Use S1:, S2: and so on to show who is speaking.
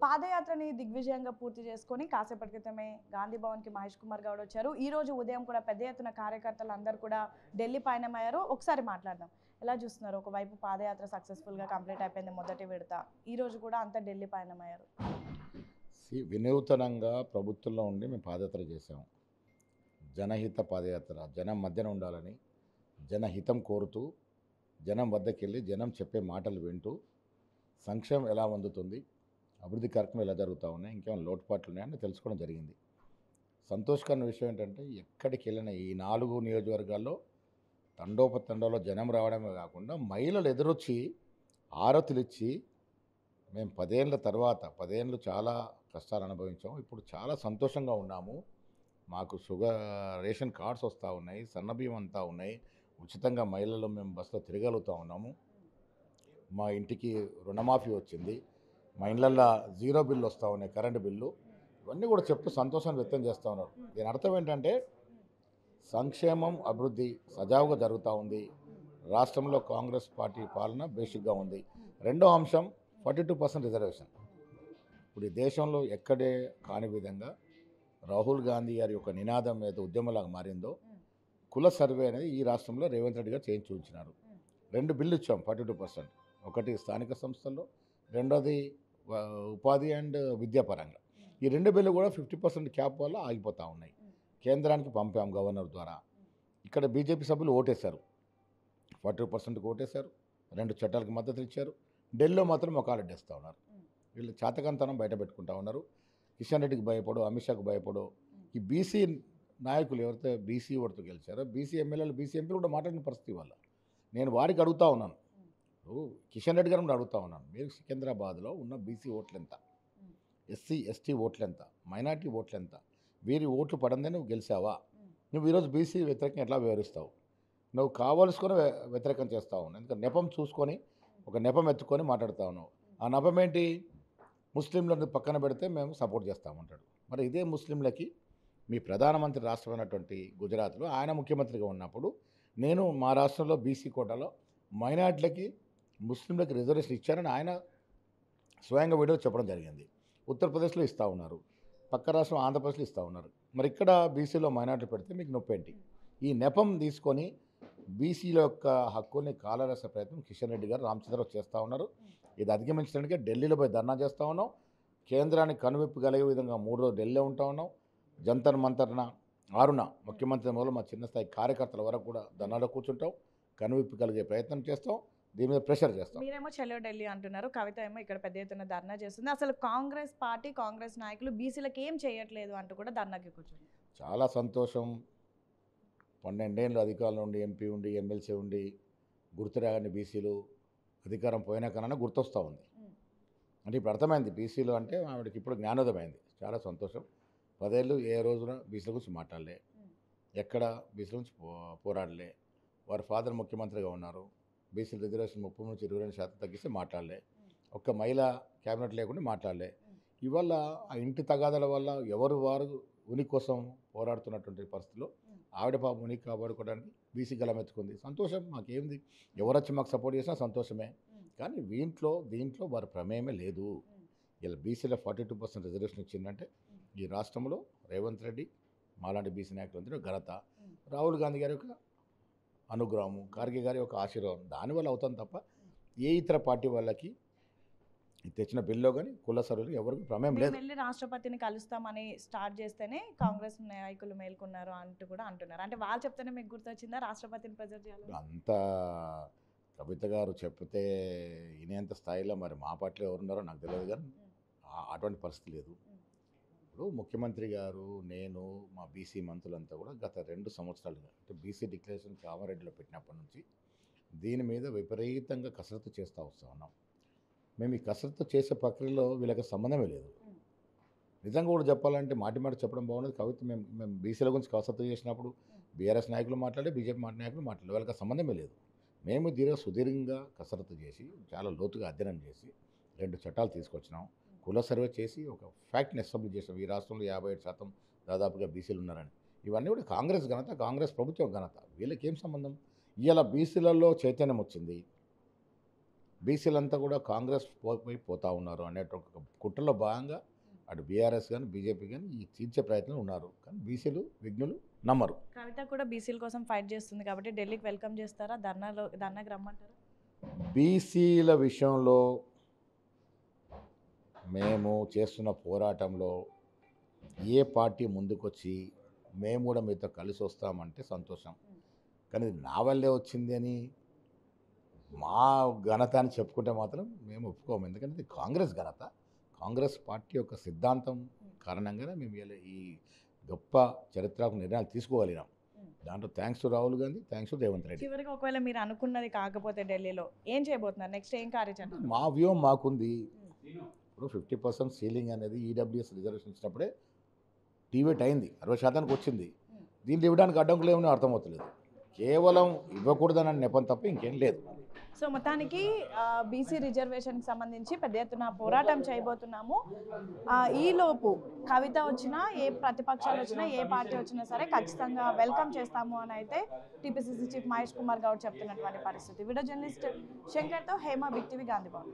S1: పాదయాత్రని దిగ్విజయంగా పూర్తి చేసుకొని కాసేపటి క్రితమే గాంధీ భవన్‌కి మహేష్ కుమార్ గౌడ్ వచ్చారు. ఈ రోజు ఉదయం కూడా పెద్ద ఎత్తున కార్యకర్తలు అందరూ కూడా ఢిల్లీ పయనమయ్యారు. ఒకసారి మాట్లాడదాం. ఎలా చూస్తున్నారు? ఒకవైపు పాదయాత్ర సక్సెస్‌ఫుల్‌గా కంప్లీట్ అయిపోయింది మొదటి విడత. ఈ రోజు కూడా అంతా ఢిల్లీ పయనమయ్యారు.
S2: వినూతనంగా ప్రభుత్వంలో ఉండి మేము పాదయాత్ర చేసాం. జనహిత పాదయాత్ర. జనం మధ్యన ఉండాలని, జనహితం కోరుతూ, జనం వద్దకెళ్ళి జనం చెప్పే మాటలు వింటూ, సంక్షేమం ఎలా అందుతుంది, అభివృద్ధి కార్యక్రమాలు ఎలా జరుగుతూ ఉన్నాయి, ఇంకేమైనా లోటుపాట్లు ఉన్నాయని తెలుసుకోవడం జరిగింది. సంతోషకరమైన విషయం ఏంటంటే ఎక్కడికి వెళ్ళిన ఈ 4 నియోజకవర్గాల్లో తండోపతండాలో జనం రావడమే కాకుండా మహిళలు ఎదురొచ్చి ఆరతులిచ్చి మేము 10 ఏళ్ళ తర్వాత 10 ఏళ్ళు చాలా కష్టాలు అనుభవించాం. ఇప్పుడు చాలా సంతోషంగా ఉన్నాము. మాకు రేషన్ కార్డ్స్ వస్తూ ఉన్నాయి, సన్నబియ్యం అంతా ఉన్నాయి, ఉచితంగా మహిళలు మేము బస్సులో తిరగలుగుతూ ఉన్నాము. మా ఇంటికి రుణమాఫీ వచ్చింది, మా ఇళ్ళల్లో జీరో బిల్లు వస్తూ ఉన్నాయి, కరెంటు బిల్లు. ఇవన్నీ కూడా చెప్తూ సంతోషాన్ని వ్యక్తం చేస్తూ ఉన్నారు. దీని అర్థం ఏంటంటే సంక్షేమం అభివృద్ధి సజావుగా జరుగుతూ ఉంది. రాష్ట్రంలో కాంగ్రెస్ పార్టీ పాలన బేసిక్గా ఉంది. రెండో అంశం 42% రిజర్వేషన్. ఇప్పుడు ఈ దేశంలో ఎక్కడే కాని విధంగా రాహుల్ గాంధీ గారి యొక్క నినాదం ఏదో ఉద్యమంలాగా మారిందో కుల సర్వే అనేది ఈ రాష్ట్రంలో రేవంత్ రెడ్డి గారు చేయించి ఉంచినారు. 2 బిల్లు ఇచ్చాం 42%. ఒకటి స్థానిక సంస్థల్లో, రెండోది ఉపాధి అండ్ విద్యాపరంగా. ఈ 2 బిల్లు కూడా 50% క్యాప్ వల్ల ఆగిపోతూ ఉన్నాయి. కేంద్రానికి పంపాం గవర్నర్ ద్వారా. ఇక్కడ బీజేపీ సభ్యులు ఓటేశారు, 42%కి ఓటేశారు, 2 చట్టాలకు మద్దతు ఇచ్చారు. ఢిల్లీలో మాత్రం మొకాలెడ్డేస్తూ ఉన్నారు. వీళ్ళు చాతకంతనం బయట పెట్టుకుంటూ ఉన్నారు. కిషన్ రెడ్డికి భయపడో, అమిత్ షాకు భయపడో, ఈ బీసీ నాయకులు ఎవరైతే బీసీ ఓటుతో గెలిచారో బీసీ ఎమ్మెల్యేలు బీసీ ఎంపీలు కూడా మాట్లాడిన పరిస్థితి వల్ల నేను వారికి అడుగుతూ ఉన్నాను. కిషన్ రెడ్డి గారు కూడా అడుగుతూ ఉన్నాను, మీరు సికింద్రాబాద్లో ఉన్న బీసీ ఓట్లు ఎంత, ఎస్సీ ఎస్టీ ఓట్లు ఎంత, మైనార్టీ ఓట్లు ఎంత, వీరి ఓట్లు పడందే నువ్వు గెలిచావా? నువ్వు ఈరోజు బీసీ వ్యతిరేకంగా ఎట్లా వివరిస్తావు? నువ్వు కావాల్సుకొని వ్యతిరేకం చేస్తావు. ఎందుకంటే నెపం చూసుకొని ఒక నెపం ఎత్తుకొని మాట్లాడుతూ ఉన్నావు. ఆ నెపం ఏంటి? ముస్లింలను పక్కన పెడితే మేము సపోర్ట్ చేస్తామంటాడు. మరి ఇదే ముస్లింలకి మీ ప్రధానమంత్రి రాష్ట్రమైనటువంటి గుజరాత్లో ఆయన ముఖ్యమంత్రిగా ఉన్నప్పుడు నేను మా రాష్ట్రంలో బీసీ కోటాలో మైనార్టీలకి ముస్లింలకి రిజర్వేషన్ ఇచ్చారని ఆయన స్వయంగా వీడియో చెప్పడం జరిగింది. ఉత్తరప్రదేశ్లో ఇస్తూ ఉన్నారు, పక్క రాష్ట్రం ఆంధ్రప్రదేశ్లో ఇస్తూ ఉన్నారు. మరి ఇక్కడ బీసీలో మైనార్టీ పెడితే మీకు నొప్పేంటి? ఈ నెపం తీసుకొని బీసీల యొక్క హక్కుల్ని కాలరాసే ప్రయత్నం కిషన్ రెడ్డి గారు, రామచంద్రరావు చేస్తూ ఉన్నారు. ఇది అధిగమించడానికి ఢిల్లీలో పోయి ధర్నా చేస్తూ ఉన్నాం. కేంద్రానికి కనువిప్పు కలిగే విధంగా 3 రోజులు ఢిల్లీలో ఉంటా ఉన్నాం. జంతర్ మంతర్న 6న ముఖ్యమంత్రి మొదలు మా చిన్న స్థాయి కార్యకర్తల వరకు కూడా ధర్నాలో కూర్చుంటాం. కనువిప్పు కలిగే ప్రయత్నం చేస్తాం. దీని మీద ప్రెషర్ చేస్తాం.
S1: మీరేమో చలో ఢిల్లీ అంటున్నారు, కవిత ఏమో ఇక్కడ పెద్ద ఎత్తున ధర్నా చేస్తుంది. అసలు కాంగ్రెస్ పార్టీ, కాంగ్రెస్ నాయకులు బీసీలకు ఏం చేయట్లేదు అంటూ కూడా ధర్నాకి కూర్చుంది.
S2: చాలా సంతోషం. 12 ఏళ్ళు అధికారంలో ఉండి, ఎంపీ ఉండి, ఎమ్మెల్సీ ఉండి గుర్తురాగానే బీసీలు అధికారం పోయినాకన్నా గుర్తొస్తూ ఉంది. అంటే ఇప్పుడు అర్థమైంది బీసీలు అంటే ఆవిడకి ఇప్పుడు జ్ఞానోదయమైంది. చాలా సంతోషం. 10 ఏళ్ళు ఏ రోజున బీసీల గురించి మాట్లాడలే, ఎక్కడ బీసీల గురించి పోరాడలే. వారి ఫాదర్ ముఖ్యమంత్రిగా ఉన్నారు, బీసీ రిజర్వేషన్ 30 నుంచి 22% తగ్గిస్తే మాట్లాడలే. ఒక్క మహిళ క్యాబినెట్ లేకుండా మాట్లాడలే. ఇవాళ ఆ ఇంటి తగాదాల వల్ల ఎవరు వారు ఉనికి కోసం పోరాడుతున్నటువంటి పరిస్థితిలో ఆవిడ పాప ఉనికి కాపాడుకోవడానికి బీసీ గలమెత్తుకుంది. సంతోషం, మాకేంది, ఎవరొచ్చి మాకు సపోర్ట్ చేసినా సంతోషమే. కానీ దీంట్లో వారి ప్రమేయమే లేదు. ఇలా బీసీలో 42% రిజర్వేషన్ ఇచ్చిందంటే ఈ రాష్ట్రంలో రేవంత్ రెడ్డి మాలాంటి బీసీ నాయకులందరూ ఘనత, రాహుల్ గాంధీ గారి యొక్క అనుగ్రహము, ఖార్గే గారి యొక్క ఆశీర్వాదం, దానివల్ల అవుతాం తప్ప ఏ ఇతర పార్టీ వాళ్ళకి తెచ్చిన బిల్లో కానీ కుల సరువులు ఎవరికి ప్రమేయం లేదు.
S1: వెళ్ళి రాష్ట్రపతిని కలుస్తామని స్టార్ట్ చేస్తేనే కాంగ్రెస్ నాయకులు మేల్కొన్నారు అంటూ కూడా అంటున్నారు. అంటే వాళ్ళు చెప్తేనే మీకు గుర్తొచ్చిందా రాష్ట్రపతిని ప్రెజర్ చేయాలి?
S2: అంతా కవిత గారు చెప్తే వినేంత స్థాయిలో మరి మా పార్టీలో ఎవరున్నారో నాకు తెలియదు, కానీ అటువంటి పరిస్థితి లేదు. ఇప్పుడు ముఖ్యమంత్రి గారు, నేను, మా బీసీ మంత్రులంతా కూడా గత 2 సంవత్సరాలుగా అంటే బీసీ డిక్లరేషన్ కామారెడ్డిలో పెట్టినప్పటి నుంచి దీని మీద విపరీతంగా కసరత్తు చేస్తూ వస్తూ ఉన్నాం. మేము ఈ కసరత్తు చేసే ప్రక్రియలో వీళ్ళకి సంబంధమే లేదు. నిజంగా కూడా చెప్పాలంటే మాటి చెప్పడం బాగుండదు. కవిత మేము బీసీల గురించి కసరత్తు చేసినప్పుడు బీఆర్ఎస్ నాయకులు మాట్లాడి, బీజేపీ నాయకులు మాట్లాడే వాళ్ళకి సంబంధమే లేదు. మేము సుదీర్ఘంగా కసరత్తు చేసి చాలా లోతుగా అధ్యయనం చేసి 2 చట్టాలు తీసుకొచ్చినాం. కుల సర్వే చేసి ఒక ఫ్యాక్ట్ని ఎస్టాబ్లిష్ చేసాం. ఈ రాష్ట్రంలో 57% దాదాపుగా బీసీలు ఉన్నారని. ఇవన్నీ కూడా కాంగ్రెస్ ఘనత, కాంగ్రెస్ ప్రభుత్వం ఘనత. వీళ్ళకి ఏం సంబంధం? ఇవాళ బీసీలలో చైతన్యం వచ్చింది. బీసీలంతా కూడా కాంగ్రెస్ పోతా ఉన్నారు అనే ఒక కుట్రలో భాగంగా అటు బీఆర్ఎస్ కానీ బీజేపీ కానీ ఈ తీర్చే ప్రయత్నం ఉన్నారు. కానీ బీసీలు విఘ్నులు నమ్మరు.
S1: కవిత కూడా బీసీల కోసం ఫైట్ చేస్తుంది కాబట్టి ఢిల్లీకి వెల్కమ్ చేస్తారా? ధర్నాకి రమ్మంటారా?
S2: బీసీల విషయంలో మేము చేస్తున్న పోరాటంలో ఏ పార్టీ ముందుకొచ్చి మేము కూడా మీతో కలిసి వస్తామంటే సంతోషం. కానీ ఇది నా వల్లే వచ్చింది అని మా ఘనత అని చెప్పుకుంటే మాత్రం మేము ఒప్పుకోము. ఎందుకంటే ఇది కాంగ్రెస్ ఘనత, కాంగ్రెస్ పార్టీ యొక్క సిద్ధాంతం కారణంగానే మేము ఈ గొప్ప చరిత్రకు నిర్ణయాలు తీసుకోగలిగినాం. దాంట్లో thanks to Rahul Gandhi, thanks to Revanth Reddy.
S1: చివరికి ఒకవేళ మీరు అనుకున్నది కాకపోతే ఢిల్లీలో ఏం చేయబోతున్నారు? నెక్స్ట్ ఏం కార్యాచరణ?
S2: మా వ్యూహం మాకుంది. ఇప్పుడు 50% సీలింగ్ అనేది ఈడబ్ల్యూఎస్ రిజర్వేషన్ ఇచ్చినప్పుడే డిబేట్ అయింది, 60% వచ్చింది. దీంట్లో ఇవ్వడానికి అడ్డంకులు ఏమని అర్థమవుతలేదు. కేవలం ఇవ్వకూడదన్న నెపం తప్ప ఇంకేం లేదు.
S1: సో మొత్తానికి బీసీ రిజర్వేషన్కి సంబంధించి పెద్ద ఎత్తున పోరాటం చేయబోతున్నాము. ఈలోపు కవిత వచ్చినా, ఏ ప్రతిపక్షాలు వచ్చినా, ఏ పార్టీ వచ్చినా సరే ఖచ్చితంగా వెల్కమ్ చేస్తాము అని అయితే టీపీసీసీ చీఫ్ మహేష్ కుమార్ గౌడ్ చెప్తున్నటువంటి పరిస్థితి. వీడియో జర్నలిస్ట్ శంకర్తో హేమ, బిగ్ టీవీ, గాంధీ భవన్.